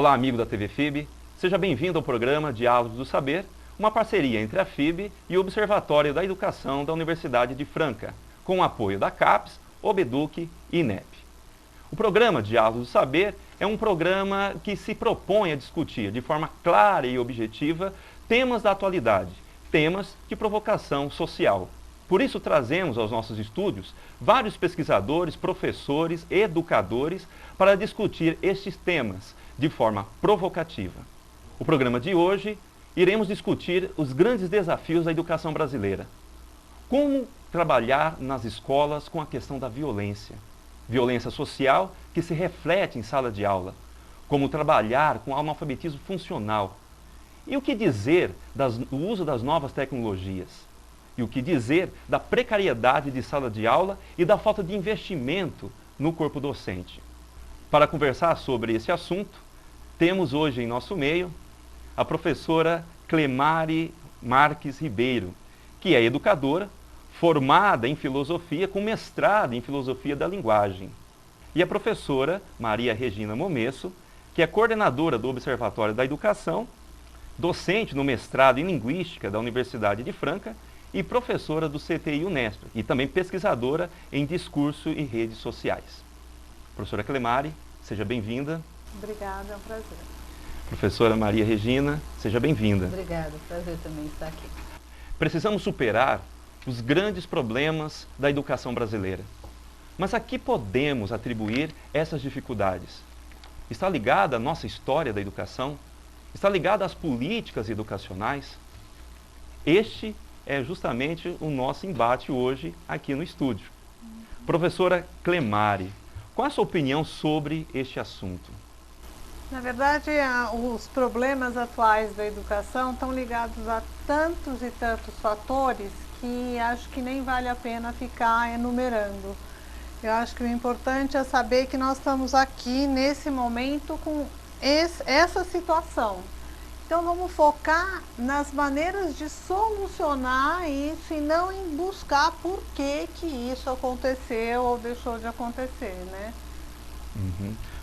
Olá, amigo da TV FIB, seja bem-vindo ao programa Diálogos do Saber, uma parceria entre a FIB e o Observatório da Educação da Universidade de Franca, com o apoio da CAPES, OBEDUC e INEP. O programa Diálogos do Saber é um programa que se propõe a discutir de forma clara e objetiva temas da atualidade, temas de provocação social. Por isso trazemos aos nossos estúdios vários pesquisadores, professores, educadores para discutir estes temas de forma provocativa. O programa de hoje iremos discutir os grandes desafios da educação brasileira. Como trabalhar nas escolas com a questão da violência. Violência social que se reflete em sala de aula. Como trabalhar com analfabetismo funcional. E o que dizer do uso das novas tecnologias? E o que dizer da precariedade de sala de aula e da falta de investimento no corpo docente? Para conversar sobre esse assunto, temos hoje em nosso meio a professora Clemari Marques Ribeiro, que é educadora, formada em filosofia, com mestrado em filosofia da linguagem. E a professora Maria Regina Momesso, que é coordenadora do Observatório da Educação, docente no mestrado em linguística da Universidade de Franca e professora do CTI Unesp, e também pesquisadora em discurso e redes sociais. Professora Clemari, seja bem-vinda. Obrigada, é um prazer. Professora Maria Regina, seja bem-vinda. Obrigada, prazer também estar aqui. Precisamos superar os grandes problemas da educação brasileira. Mas a que podemos atribuir essas dificuldades? Está ligada à nossa história da educação? Está ligada às políticas educacionais? Este é justamente o nosso embate hoje aqui no estúdio. Professora Clemari, qual a sua opinião sobre este assunto? Na verdade, os problemas atuais da educação estão ligados a tantos e tantos fatores que acho que nem vale a pena ficar enumerando. Eu acho que o importante é saber que nós estamos aqui nesse momento com essa situação. Então vamos focar nas maneiras de solucionar isso e não em buscar por que isso aconteceu ou deixou de acontecer, né?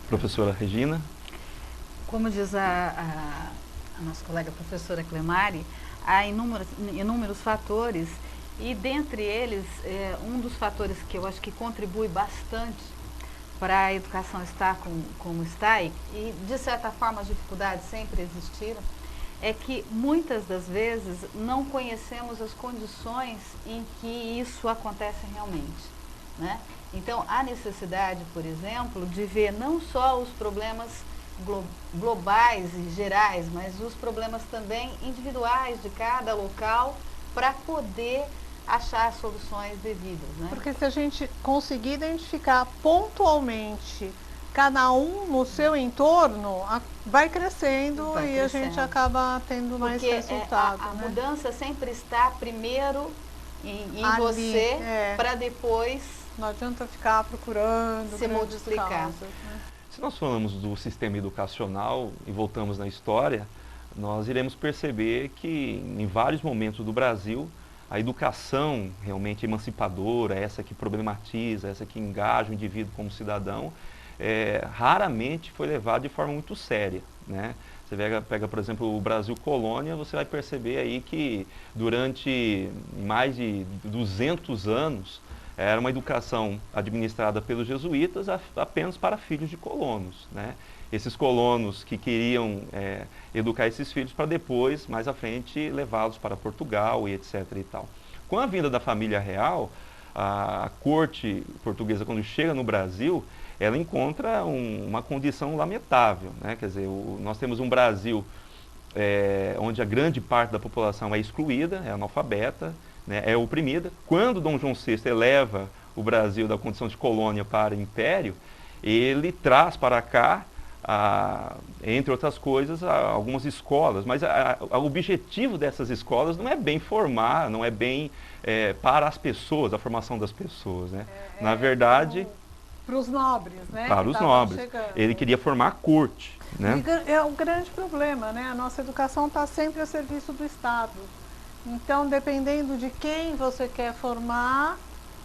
Professora Regina? Como diz a nossa colega professora Clemari, há inúmeros fatores e dentre eles, um dos fatores que eu acho que contribui bastante para a educação estar como está e de certa forma as dificuldades sempre existiram, é que muitas das vezes não conhecemos as condições em que isso acontece realmente, né? Então, há necessidade, por exemplo, de ver não só os problemas globais e gerais, mas os problemas também individuais de cada local para poder achar soluções devidas, né? Porque se a gente conseguir identificar pontualmente cada um no seu entorno, vai crescendo e a gente acaba tendo mais resultado. A mudança sempre está primeiro em você, para depois não adianta ficar procurando se multiplicar. Causas, né? Se nós falamos do sistema educacional e voltamos na história, nós iremos perceber que em vários momentos do Brasil, a educação realmente emancipadora, essa que problematiza, essa que engaja o indivíduo como cidadão, raramente foi levada de forma muito séria, né? Você pega, por exemplo, o Brasil Colônia, você vai perceber aí que durante mais de 200 anos, era uma educação administrada pelos jesuítas apenas para filhos de colonos, né? Esses colonos que queriam educar esses filhos para depois, mais à frente, levá-los para Portugal e etc. e tal. Com a vinda da família real, a corte portuguesa, quando chega no Brasil, ela encontra uma condição lamentável, né? Quer dizer, nós temos um Brasil onde a grande parte da população é excluída, é analfabeta, né, é oprimida. Quando Dom João VI eleva o Brasil da condição de colônia para império, ele traz para cá, entre outras coisas, algumas escolas, mas o objetivo dessas escolas não é bem formar, não é bem para as pessoas, a formação das pessoas, né? Na verdade, para os nobres, né? Para os nobres. Ele queria formar a corte, né? É um grande problema, né? A nossa educação está sempre a serviço do Estado. Então, dependendo de quem você quer formar,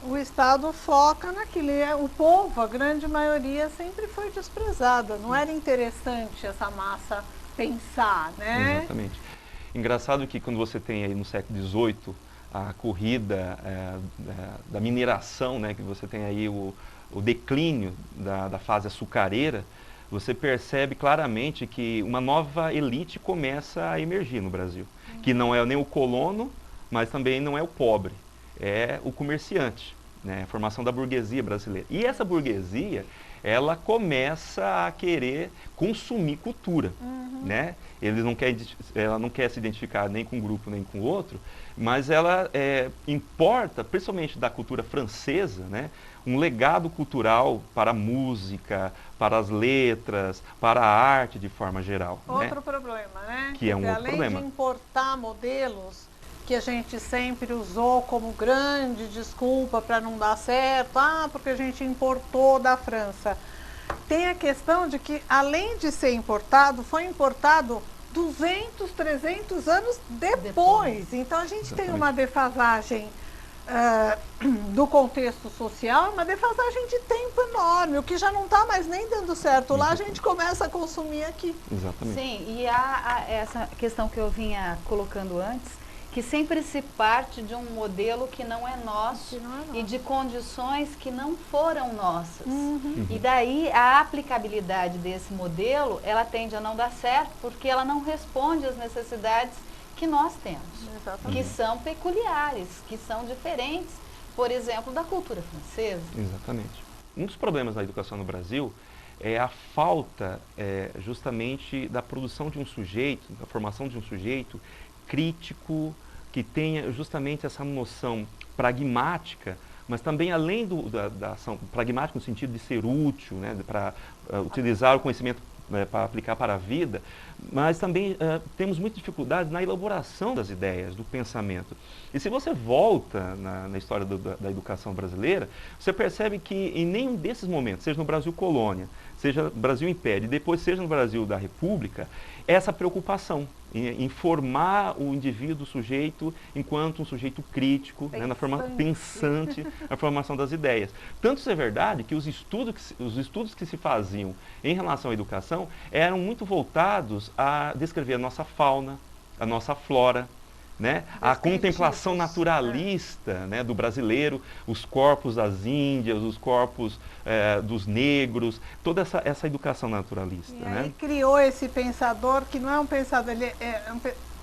O Estado foca naquilo. O povo, a grande maioria, sempre foi desprezada. Não era interessante essa massa pensar, né? Exatamente. Engraçado que quando você tem aí no século XVIII a corrida da mineração, né, que você tem aí o declínio da fase açucareira, você percebe claramente que uma nova elite começa a emergir no Brasil, que não é nem o colono, mas também não é o pobre, é o comerciante, né, a formação da burguesia brasileira. E essa burguesia, ela começa a querer consumir cultura, né? Ela não quer se identificar nem com um grupo nem com outro, mas ela importa, principalmente da cultura francesa, né, um legado cultural para a música, para as letras, para a arte de forma geral. Outro problema, né? Que é um outro além problema. de importar modelos que a gente sempre usou como grande desculpa para não dar certo, porque a gente importou da França. Tem a questão de que, além de ser importado, foi importado 200, 300 anos depois. Então, a gente tem uma defasagem do contexto social, uma defasagem de tempo enorme, o que já não está mais nem dando certo lá, a gente começa a consumir aqui. Exatamente. Sim, e há essa questão que eu vinha colocando antes, que sempre se parte de um modelo que não é nosso, e de condições que não foram nossas. E daí a aplicabilidade desse modelo, ela tende a não dar certo, porque ela não responde às necessidades que nós temos, que são peculiares, que são diferentes, por exemplo, da cultura francesa. Exatamente. Um dos problemas da educação no Brasil é a falta justamente da produção de um sujeito, da formação de um sujeito crítico, que tenha justamente essa noção pragmática, mas também além da ação pragmática no sentido de ser útil, né, para utilizar o conhecimento para aplicar para a vida, mas também temos muita dificuldade na elaboração das ideias, do pensamento. E se você volta na história da educação brasileira, você percebe que em nenhum desses momentos, seja no Brasil colônia, seja no Brasil império, e depois seja no Brasil da República, essa preocupação em formar o indivíduo, o sujeito, enquanto um sujeito crítico, pensante na formação das ideias. Tanto isso é verdade que os estudos que se faziam em relação à educação eram muito voltados a descrever a nossa fauna, a nossa flora, né? A contemplação naturalista, né, do brasileiro, os corpos das índias, os corpos dos negros, toda essa educação naturalista. E aí criou esse pensador que não é um pensador, ele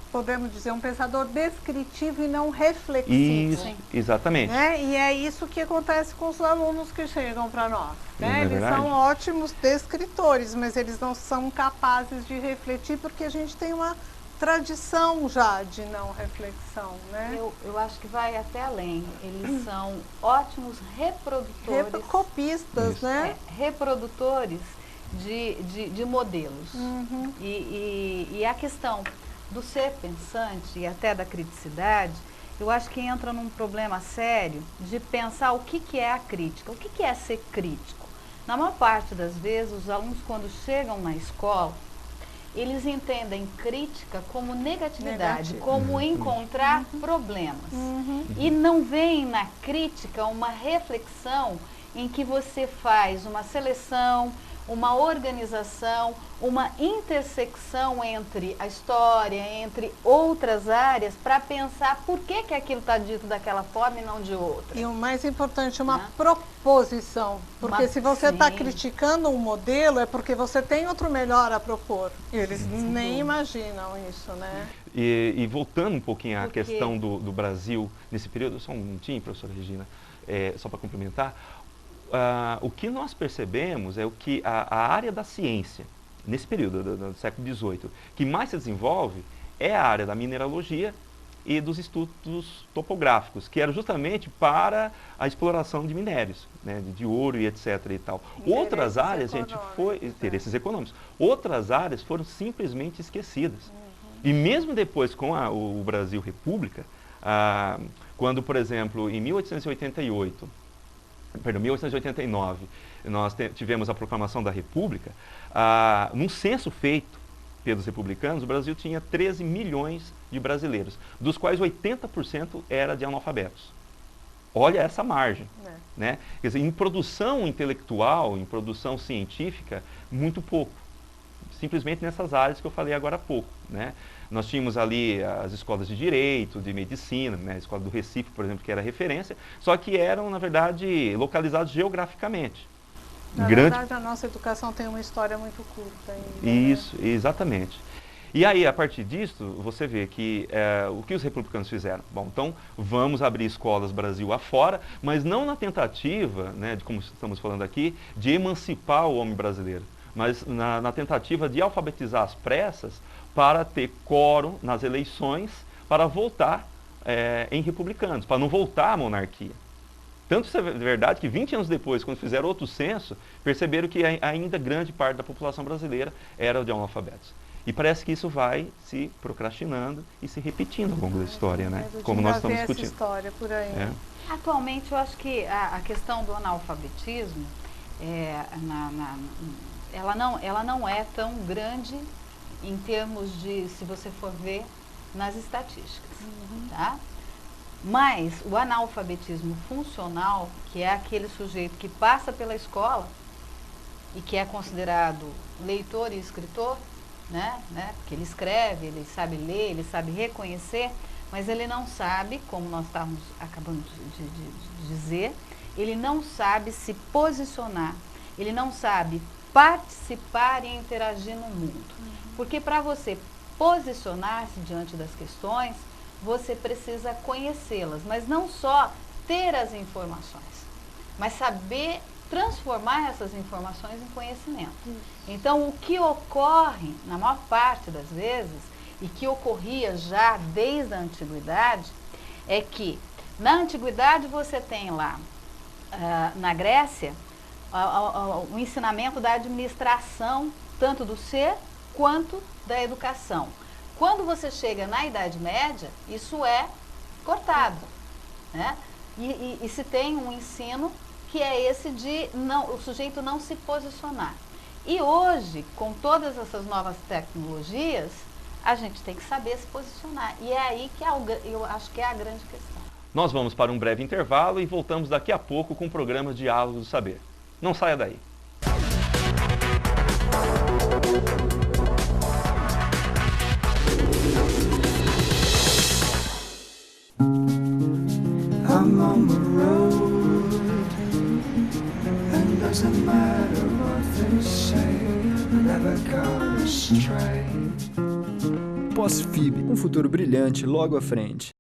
podemos dizer, um pensador descritivo e não reflexivo. Isso, exatamente. Né? E é isso que acontece com os alunos que chegam para nós. Né? Eles são ótimos descritores, mas eles não são capazes de refletir porque a gente tem uma tradição já de não reflexão, né? Eu acho que vai até além. Eles são ótimos reprodutores. Copistas, né? Reprodutores de modelos. E a questão do ser pensante e até da criticidade, eu acho que entra num problema sério de pensar o que é a crítica, o que é ser crítico. Na maior parte das vezes, os alunos, quando chegam na escola, eles entendem crítica como negatividade, como encontrar problemas. E não veem na crítica uma reflexão em que você faz uma seleção, uma organização, uma intersecção entre a história, entre outras áreas, para pensar por que aquilo está dito daquela forma e não de outra. E o mais importante, uma proposição. Porque se você está criticando um modelo, é porque você tem outro melhor a propor. E eles nem imaginam isso, né? E voltando um pouquinho à questão do Brasil, nesse período, só um minutinho, professora Regina, só para complementar, o que nós percebemos é que a área da ciência, nesse período do século XVIII, que mais se desenvolve é a área da mineralogia e dos estudos topográficos, que eram justamente para a exploração de minérios, né, de ouro e etc. e tal. Outras áreas, interesses econômicos. Outras áreas foram simplesmente esquecidas. E mesmo depois, com o Brasil República, quando, por exemplo, em 1889, nós tivemos a proclamação da República, num censo feito pelos republicanos, o Brasil tinha 13 milhões de brasileiros, dos quais 80% era de analfabetos. Olha essa margem. Né? Quer dizer, em produção intelectual, em produção científica, muito pouco. Simplesmente nessas áreas que eu falei agora há pouco. Né? Nós tínhamos ali as escolas de direito, de medicina, né? A escola do Recife, por exemplo, que era referência, só que eram, na verdade, localizados geograficamente. Na verdade, a nossa educação tem uma história muito curta ainda. Isso, né? Exatamente. E aí, a partir disso, você vê que o que os republicanos fizeram? Bom, então, vamos abrir escolas Brasil afora, mas não na tentativa, né, de como estamos falando aqui, de emancipar o homem brasileiro, mas na tentativa de alfabetizar as pressas para ter quórum nas eleições, para voltar em republicanos, para não voltar à monarquia. Tanto isso é verdade que 20 anos depois, quando fizeram outro censo, perceberam que ainda grande parte da população brasileira era de analfabetos. E parece que isso vai se procrastinando e se repetindo ao longo da história, né? Como nós estamos discutindo. Essa história por aí. Atualmente, eu acho que a questão do analfabetismo, ela não é tão grande em termos de, se você for ver, nas estatísticas. Tá? Mas o analfabetismo funcional, que é aquele sujeito que passa pela escola e que é considerado leitor e escritor, né? Porque ele escreve, ele sabe ler, ele sabe reconhecer, mas ele não sabe, como nós estávamos acabando de dizer, ele não sabe se posicionar, ele não sabe participar e interagir no mundo. Porque para você posicionar-se diante das questões, você precisa conhecê-las, mas não só ter as informações, mas saber transformar essas informações em conhecimento. Então, o que ocorre, na maior parte das vezes, e que ocorria já desde a antiguidade, é que na antiguidade você tem lá, na Grécia, o ensinamento da administração, tanto do ser quanto da educação. Quando você chega na Idade Média, isso é cortado, né? E se tem um ensino que é esse de o sujeito não se posicionar. E hoje, com todas essas novas tecnologias, a gente tem que saber se posicionar. E é aí que eu acho que é a grande questão. Nós vamos para um breve intervalo e voltamos daqui a pouco com o programa Diálogos do Saber. Não saia daí. I'm on the road, and doesn't matter what they say, I never go astray. Pós-FIB, um futuro brilhante logo à frente.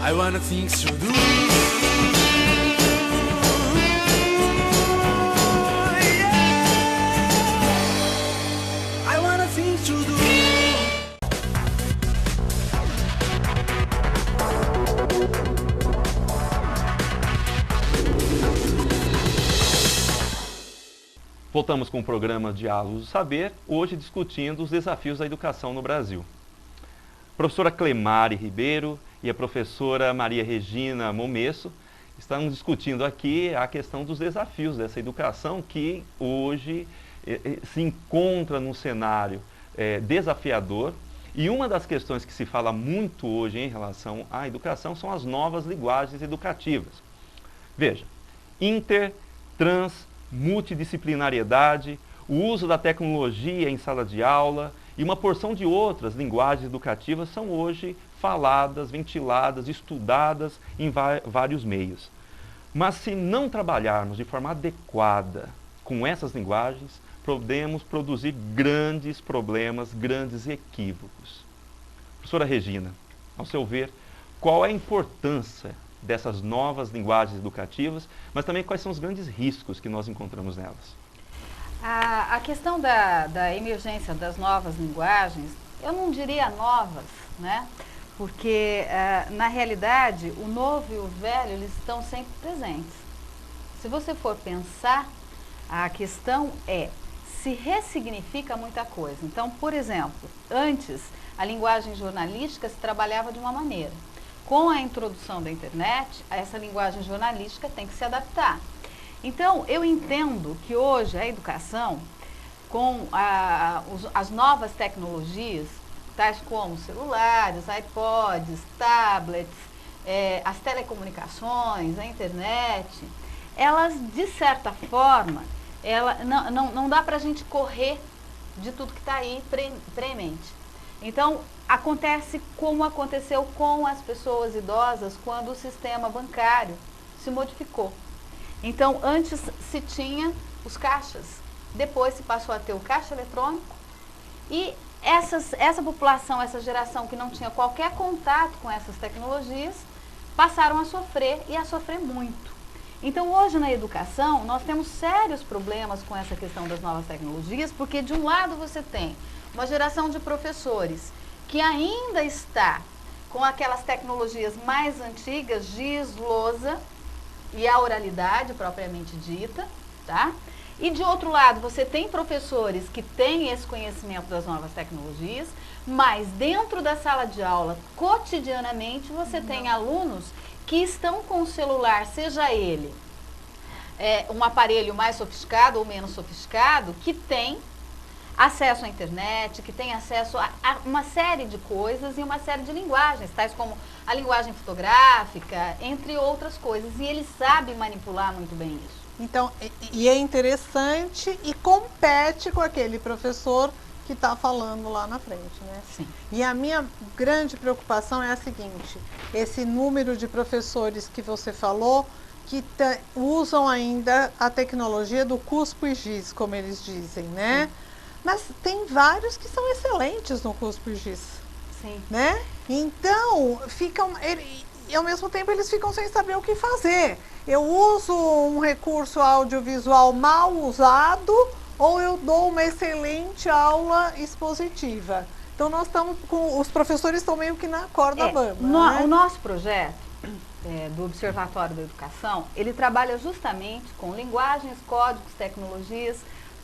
I wanna things to do. I wanna things to do. Voltamos com o programa Diálogos do Saber, hoje discutindo os desafios da educação no Brasil. Professora Clemari Ribeiro e a professora Maria Regina Momesso estamos discutindo aqui a questão dos desafios dessa educação que hoje se encontra num cenário desafiador. E uma das questões que se fala muito hoje em relação à educação são as novas linguagens educativas. Veja, inter, trans, multidisciplinariedade, o uso da tecnologia em sala de aula e uma porção de outras linguagens educativas são hoje faladas, ventiladas, estudadas em vários meios. Mas se não trabalharmos de forma adequada com essas linguagens, podemos produzir grandes problemas, grandes equívocos. Professora Regina, ao seu ver, qual é a importância dessas novas linguagens educativas, mas também quais são os grandes riscos que nós encontramos nelas? A questão da emergência das novas linguagens, eu não diria novas, né? Porque, na realidade, o novo e o velho, eles estão sempre presentes. Se você for pensar, a questão é, se ressignifica muita coisa. Então, por exemplo, antes a linguagem jornalística se trabalhava de uma maneira. Com a introdução da internet, essa linguagem jornalística tem que se adaptar. Então, eu entendo que hoje a educação, com as novas tecnologias, tais como celulares, iPods, tablets, as telecomunicações, a internet, elas, de certa forma, não dá para a gente correr de tudo que está aí premente. Então, acontece como aconteceu com as pessoas idosas quando o sistema bancário se modificou. Então, antes se tinha os caixas, depois se passou a ter o caixa eletrônico e essa população, essa geração que não tinha qualquer contato com essas tecnologias, passaram a sofrer e a sofrer muito. Então, hoje na educação, nós temos sérios problemas com essa questão das novas tecnologias, porque de um lado você tem uma geração de professores que ainda está com aquelas tecnologias mais antigas, giz, lousa e a oralidade propriamente dita, tá? E de outro lado, você tem professores que têm esse conhecimento das novas tecnologias, mas dentro da sala de aula, cotidianamente, você tem alunos que estão com o celular, seja ele um aparelho mais sofisticado ou menos sofisticado, que tem acesso à internet, que tem acesso a uma série de coisas e uma série de linguagens, tais como a linguagem fotográfica, entre outras coisas. E ele sabe manipular muito bem isso. Então, e é interessante e compete com aquele professor que está falando lá na frente, né? Sim. E a minha grande preocupação é a seguinte: esse número de professores que você falou, que usam ainda a tecnologia do cuspo e giz, como eles dizem, né? Sim. Mas tem vários que são excelentes no cuspo e giz. Sim. Né? Então, e ao mesmo tempo eles ficam sem saber o que fazer. Eu uso um recurso audiovisual mal usado ou eu dou uma excelente aula expositiva. Então nós estamos com, os professores estão meio que na corda bamba. Né? O nosso projeto do Observatório da Educação, ele trabalha justamente com linguagens, códigos, tecnologias,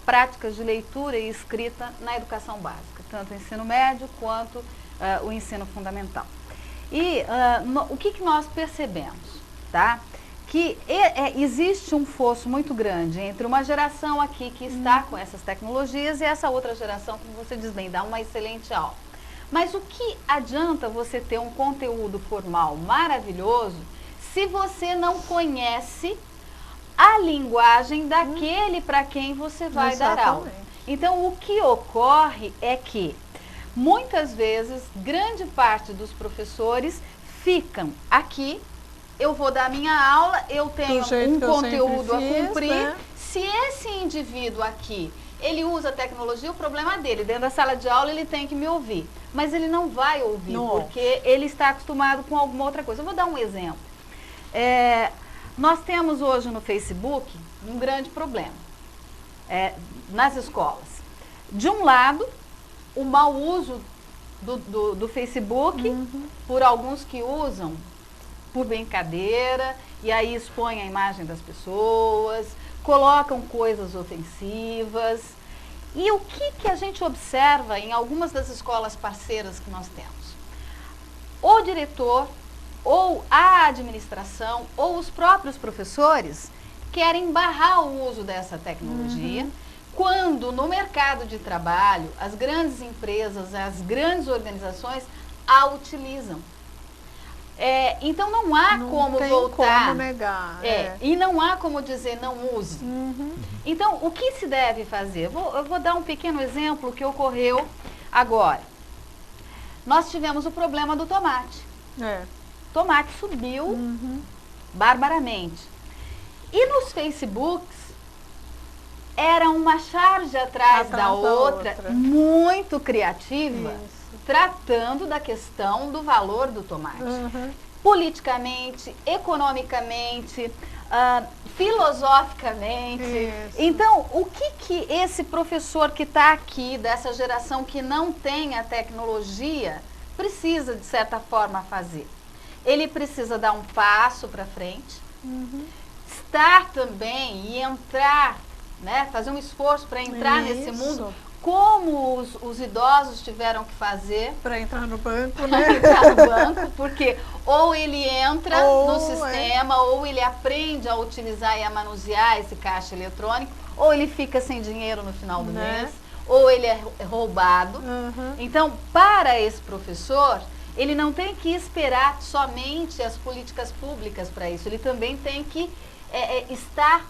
práticas de leitura e escrita na educação básica, tanto o ensino médio quanto o ensino fundamental. E o que nós percebemos, tá? Que existe um fosso muito grande entre uma geração aqui que está com essas tecnologias e essa outra geração, como você diz bem, dá uma excelente aula. Mas o que adianta você ter um conteúdo formal maravilhoso se você não conhece a linguagem daquele para quem você vai dar aula? Então, o que ocorre é que muitas vezes, grande parte dos professores ficam aqui, eu vou dar minha aula, eu tenho um conteúdo a cumprir. Né? Se esse indivíduo aqui, ele usa tecnologia, o problema dele. Dentro da sala de aula ele tem que me ouvir. Mas ele não vai ouvir, porque ele está acostumado com alguma outra coisa. Eu vou dar um exemplo. Nós temos hoje no Facebook um grande problema nas escolas. De um lado, o mau uso do Facebook, por alguns que usam por brincadeira, e aí expõem a imagem das pessoas, colocam coisas ofensivas. E o que a gente observa em algumas das escolas parceiras que nós temos? O diretor, ou a administração, ou os próprios professores querem barrar o uso dessa tecnologia, quando no mercado de trabalho, as grandes empresas, as grandes organizações a utilizam. Então não há como voltar. Como negar. E não há como dizer não use. Então, o que se deve fazer? Eu vou dar um pequeno exemplo que ocorreu agora. Nós tivemos o problema do tomate. O tomate subiu barbaramente. E nos Facebooks, era uma charge atrás da outra, muito criativa. Isso. Tratando da questão do valor do tomate. Politicamente, economicamente, filosoficamente. Isso. Então, o que esse professor que está aqui, dessa geração que não tem a tecnologia, precisa, de certa forma, fazer? Ele precisa dar um passo para frente, estar também e entrar né? Fazer um esforço para entrar nesse Isso. mundo, como os idosos tiveram que fazer Para entrar no banco, para né? entrar no banco, porque ou ele entra Ou no sistema, ou ele aprende a utilizar e a manusear esse caixa eletrônico, ou ele fica sem dinheiro no final do Né? mês, ou ele é roubado. Uhum. Então, para esse professor, ele não tem que esperar somente as políticas públicas para isso, ele também tem que estar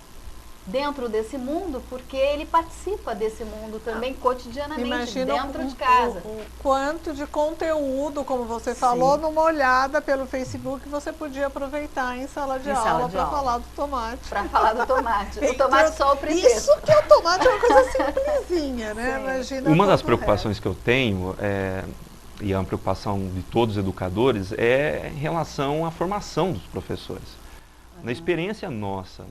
dentro desse mundo, porque ele participa desse mundo também cotidianamente, Imagina dentro de casa. o quanto de conteúdo, como você Sim. falou, numa olhada pelo Facebook, você podia aproveitar em sala de Em sala aula de para aula. falar do tomate. Para falar do tomate. O Então, tomate só o pretexto. Isso que é o tomate, é uma coisa simplesinha, né? Sim. Imagina Uma das todo o preocupações que eu tenho, e é uma preocupação de todos os educadores, é em relação à formação dos professores. Na experiência nossa,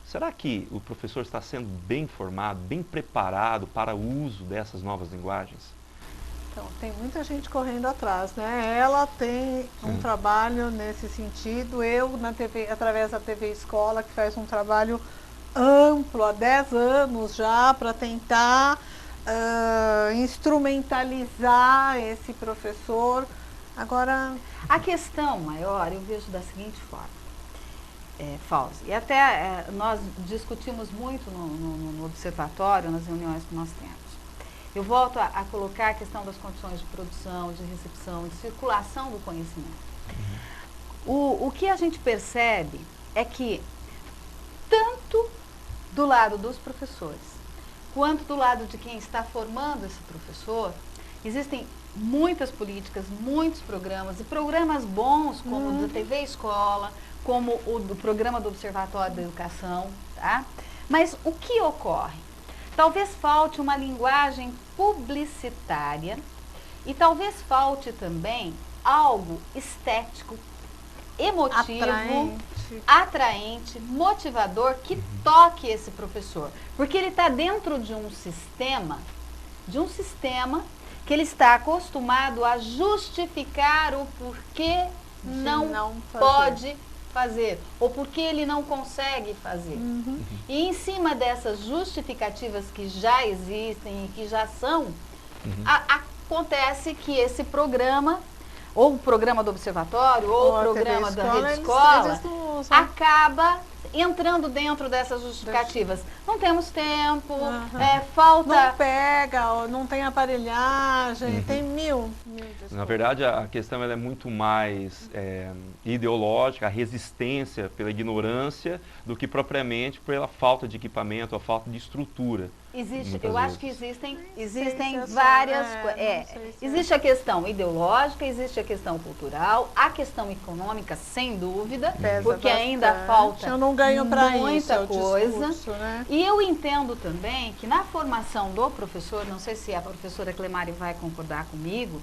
será que o professor está sendo bem formado, bem preparado para o uso dessas novas linguagens? Então, tem muita gente correndo atrás, né? Ela tem um trabalho nesse sentido. Eu, na TV, através da TV Escola, que faz um trabalho amplo, há 10 anos já, para tentar instrumentalizar esse professor. Agora, A questão maior eu vejo da seguinte forma, Fauzi, e até nós discutimos muito no observatório, nas reuniões que nós temos. Eu volto a colocar a questão das condições de produção, de recepção, de circulação do conhecimento. O que a gente percebe é que, tanto do lado dos professores, quanto do lado de quem está formando esse professor, existem muitas políticas, muitos programas, e programas bons, como o da TV Escola, como o do programa do Observatório da Educação, tá? Mas o que ocorre? Talvez falte uma linguagem publicitária e talvez falte também algo estético, emotivo, atraente, motivador, que toque esse professor. Porque ele está dentro de um sistema que ele está acostumado a justificar o porquê não pode fazer, ou porque ele não consegue fazer. E em cima dessas justificativas que já existem e que já são, acontece que esse programa, ou o programa do observatório, ou o programa da rede escola, acaba entrando dentro dessas justificativas. Não temos tempo, falta... Não pega, ou não tem aparelhagem, tem mil desculpas. Na verdade, a questão ela é muito mais ideológica, a resistência pela ignorância, do que propriamente pela falta de equipamento, a falta de estrutura. Eu acho que existem várias coisas. Existe a questão ideológica, existe a questão cultural, a questão econômica, sem dúvida, porque ainda falta eu não ganho pra muita isso, coisa. Discurso, né? E eu entendo também que na formação do professor, não sei se a professora Clemari vai concordar comigo,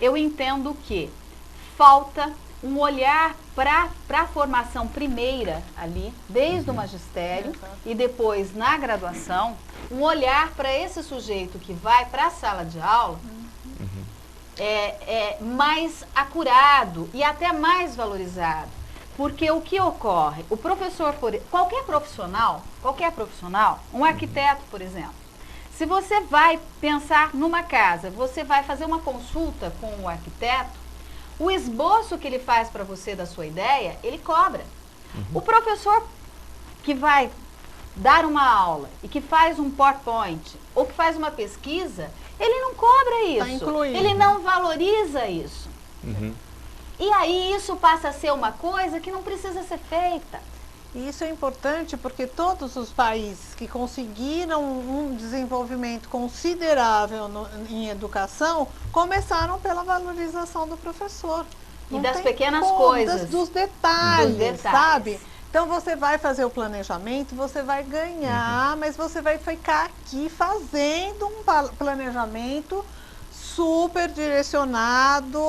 eu entendo que falta um olhar para a formação primeira ali, desde o magistério e depois na graduação, um olhar para esse sujeito que vai para a sala de aula mais acurado e até mais valorizado. Porque o que ocorre? O professor, qualquer profissional, um arquiteto, por exemplo, se você vai pensar numa casa, você vai fazer uma consulta com o arquiteto, o esboço que ele faz para você da sua ideia, ele cobra. O professor que vai dar uma aula e que faz um PowerPoint ou que faz uma pesquisa, ele não cobra isso. Tá incluído. Ele não valoriza isso. E aí isso passa a ser uma coisa que não precisa ser feita. E isso é importante porque todos os países que conseguiram um desenvolvimento considerável em educação começaram pela valorização do professor. E Não das tem pequenas como, coisas. dos detalhes, Dos detalhes. sabe? Então você vai fazer o planejamento, você vai ganhar, mas você vai ficar aqui fazendo um planejamento super direcionado,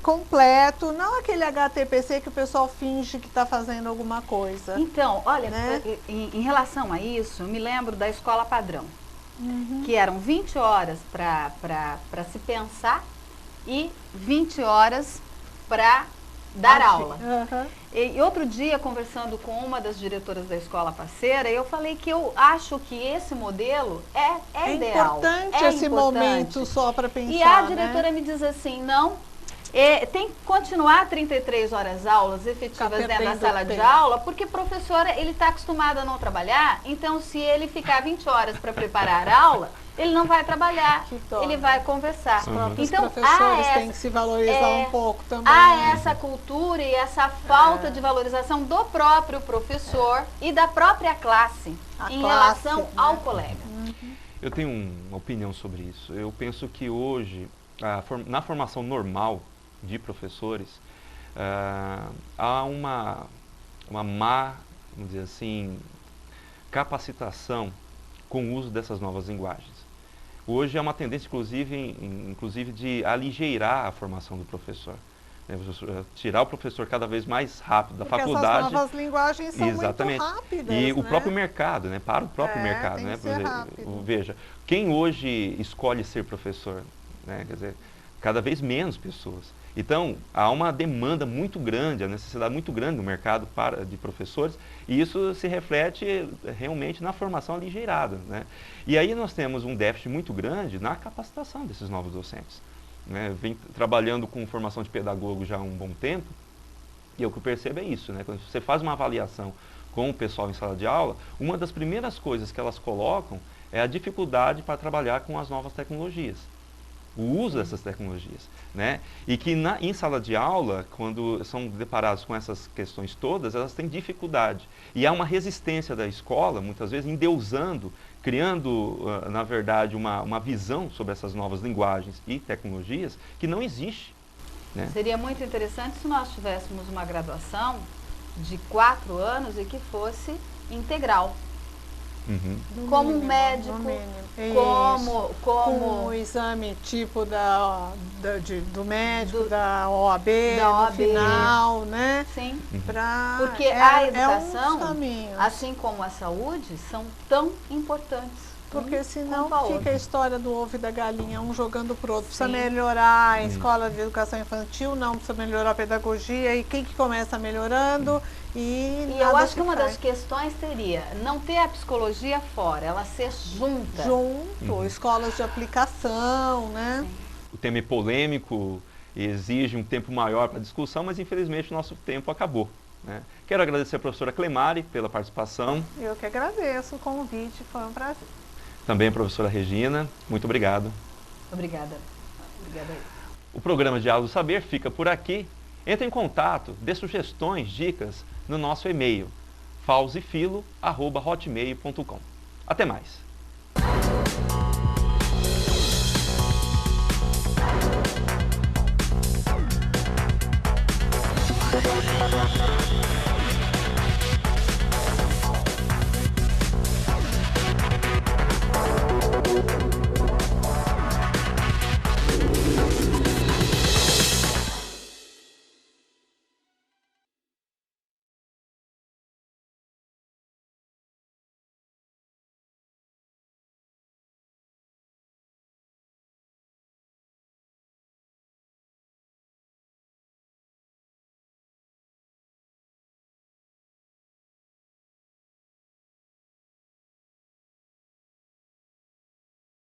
completo, não aquele HTPC que o pessoal finge que está fazendo alguma coisa. Então, olha, né? em relação a isso, eu me lembro da escola padrão, que eram 20 horas para se pensar e 20 horas para dar aula. Aham. E outro dia, conversando com uma das diretoras da escola parceira, eu falei que eu acho que esse modelo é ideal. Importante é esse importante. momento só para pensar, E a né? diretora me diz assim, não, tem que continuar 33 horas aulas efetivas dentro da perdendo sala de tempo. aula, porque o professor, ele está acostumado a não trabalhar, então se ele ficar 20 horas para preparar a aula, ele não vai trabalhar, Que dó, ele né? vai conversar. Os próprios Então, professores há têm que se valorizar um pouco também. Há essa cultura e essa falta de valorização do próprio professor e da própria classe A em classe, relação né? ao colega. Eu tenho uma opinião sobre isso. Eu penso que hoje, na formação normal de professores, há uma má, vamos dizer assim, capacitação com o uso dessas novas linguagens. Hoje é uma tendência, inclusive de aligeirar a formação do professor. Tirar o professor cada vez mais rápido da Porque faculdade. essas novas linguagens são Exatamente. muito rápidas, E o né? próprio mercado, né? Para o próprio mercado, tem né? que ser rápido. Veja, quem hoje escolhe ser professor, né? Quer dizer, cada vez menos pessoas. Então, há uma demanda muito grande, a necessidade muito grande no mercado de professores, e isso se reflete realmente na formação aligeirada, né? E aí nós temos um déficit muito grande na capacitação desses novos docentes. Né? Vem trabalhando com formação de pedagogo já há um bom tempo, e o que eu percebo é isso, né? Quando você faz uma avaliação com o pessoal em sala de aula, uma das primeiras coisas que elas colocam é a dificuldade para trabalhar com as novas tecnologias, o uso dessas tecnologias, né? E que em sala de aula, quando são deparados com essas questões todas, elas têm dificuldade. E há uma resistência da escola, muitas vezes, endeusando, criando, na verdade, uma visão sobre essas novas linguagens e tecnologias que não existe, né? Seria muito interessante se nós tivéssemos uma graduação de 4 anos e que fosse integral. Uhum. No Como mínimo, médico, no mínimo. como Com o exame tipo do médico, da OAB, da no OAB. final, né? Sim, Porque a um educação, dos caminhos. assim como a saúde, são tão importantes. Porque senão quanto a fica outra. a história do ovo e da galinha, um jogando pro outro. Precisa Sim. melhorar a escola de educação infantil, não precisa melhorar a pedagogia. E quem que começa melhorando e E eu nada acho que uma cai. das questões seria não ter a psicologia fora, ela ser junta. Junto, escolas de aplicação, né? O tema é polêmico, exige um tempo maior para discussão, mas infelizmente o nosso tempo acabou, né? Quero agradecer a professora Clemari pela participação, Eu que agradeço o convite, foi um prazer. também a professora Regina, muito obrigado. Obrigada. Obrigada. O programa Diálogo do Saber fica por aqui. Entre em contato, dê sugestões, dicas no nosso e-mail fausefilo@hotmail.com. Até mais.